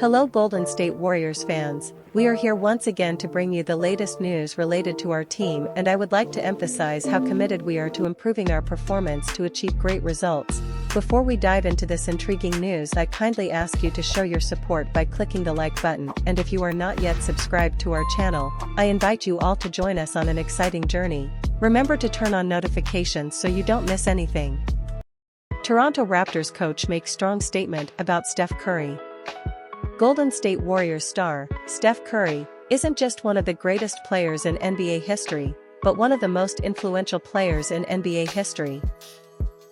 Hello Golden State Warriors fans, we are here once again to bring you the latest news related to our team, and I would like to emphasize how committed we are to improving our performance to achieve great results. Before we dive into this intriguing news, I kindly ask you to show your support by clicking the like button, and if you are not yet subscribed to our channel, I invite you all to join us on an exciting journey. Remember to turn on notifications so you don't miss anything. Toronto Raptors coach makes strong statement about Steph Curry. Golden State Warriors star, Steph Curry, isn't just one of the greatest players in NBA history, but one of the most influential players in NBA history.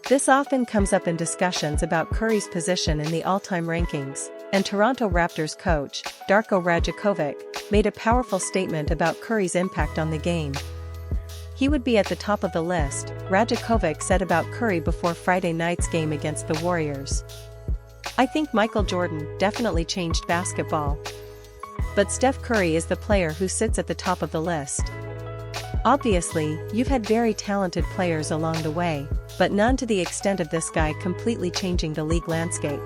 This often comes up in discussions about Curry's position in the all-time rankings, and Toronto Raptors coach, Darko Rajakovic, made a powerful statement about Curry's impact on the game. He would be at the top of the list, Rajakovic said about Curry before Friday night's game against the Warriors. I think Michael Jordan definitely changed basketball. But Steph Curry is the player who sits at the top of the list. Obviously, you've had very talented players along the way, but none to the extent of this guy completely changing the league landscape.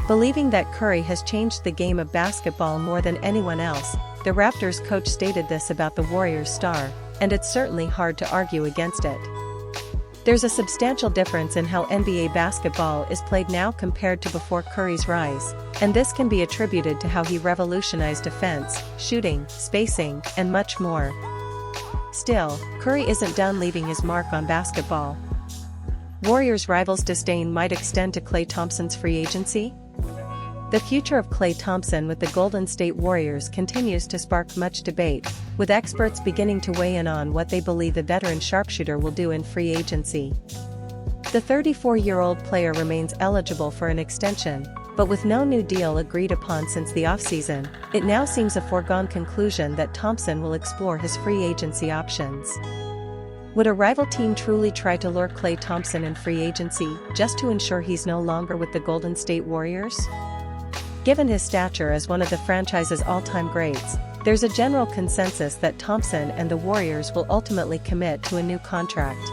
Believing that Curry has changed the game of basketball more than anyone else, the Raptors coach stated this about the Warriors star, and it's certainly hard to argue against it. There's a substantial difference in how NBA basketball is played now compared to before Curry's rise, and this can be attributed to how he revolutionized defense, shooting, spacing, and much more. Still, Curry isn't done leaving his mark on basketball. Warriors rivals' disdain might extend to Klay Thompson's free agency? The future of Klay Thompson with the Golden State Warriors continues to spark much debate, with experts beginning to weigh in on what they believe the veteran sharpshooter will do in free agency. The 34-year-old player remains eligible for an extension, but with no new deal agreed upon since the offseason, it now seems a foregone conclusion that Thompson will explore his free agency options. Would a rival team truly try to lure Klay Thompson in free agency just to ensure he's no longer with the Golden State Warriors? Given his stature as one of the franchise's all-time greats, there's a general consensus that Thompson and the Warriors will ultimately commit to a new contract.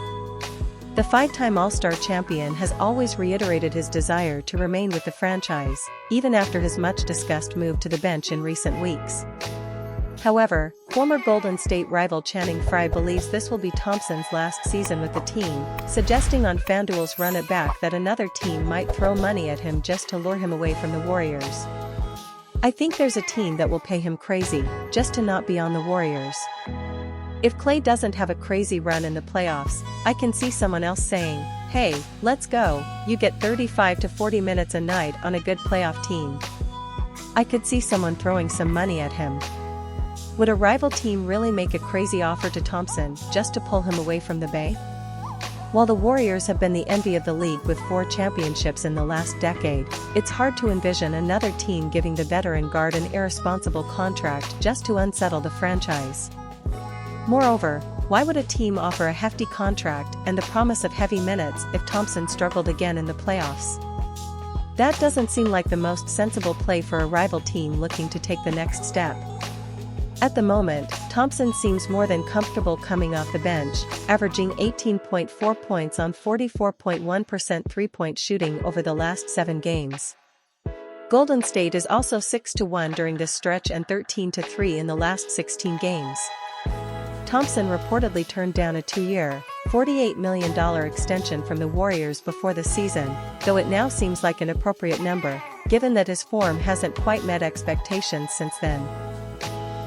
The five-time All-Star champion has always reiterated his desire to remain with the franchise, even after his much-discussed move to the bench in recent weeks. However, former Golden State rival Channing Frye believes this will be Thompson's last season with the team, suggesting on FanDuel's Run It Back that another team might throw money at him just to lure him away from the Warriors. I think there's a team that will pay him crazy, just to not be on the Warriors. If Klay doesn't have a crazy run in the playoffs, I can see someone else saying, "Hey, let's go, you get 35 to 40 minutes a night on a good playoff team." I could see someone throwing some money at him. Would a rival team really make a crazy offer to Thompson just to pull him away from the Bay? While the Warriors have been the envy of the league with 4 championships in the last decade, it's hard to envision another team giving the veteran guard an irresponsible contract just to unsettle the franchise. Moreover, why would a team offer a hefty contract and the promise of heavy minutes if Thompson struggled again in the playoffs? That doesn't seem like the most sensible play for a rival team looking to take the next step. At the moment, Thompson seems more than comfortable coming off the bench, averaging 18.4 points on 44.1% three-point shooting over the last 7 games. Golden State is also 6-1 during this stretch and 13-3 in the last 16 games. Thompson reportedly turned down a 2-year, $48 million extension from the Warriors before the season, though it now seems like an appropriate number, given that his form hasn't quite met expectations since then.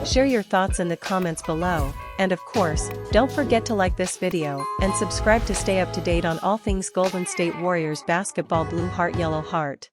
Share your thoughts in the comments below, and of course, don't forget to like this video and subscribe to stay up to date on all things Golden State Warriors basketball. Blue Heart Yellow Heart.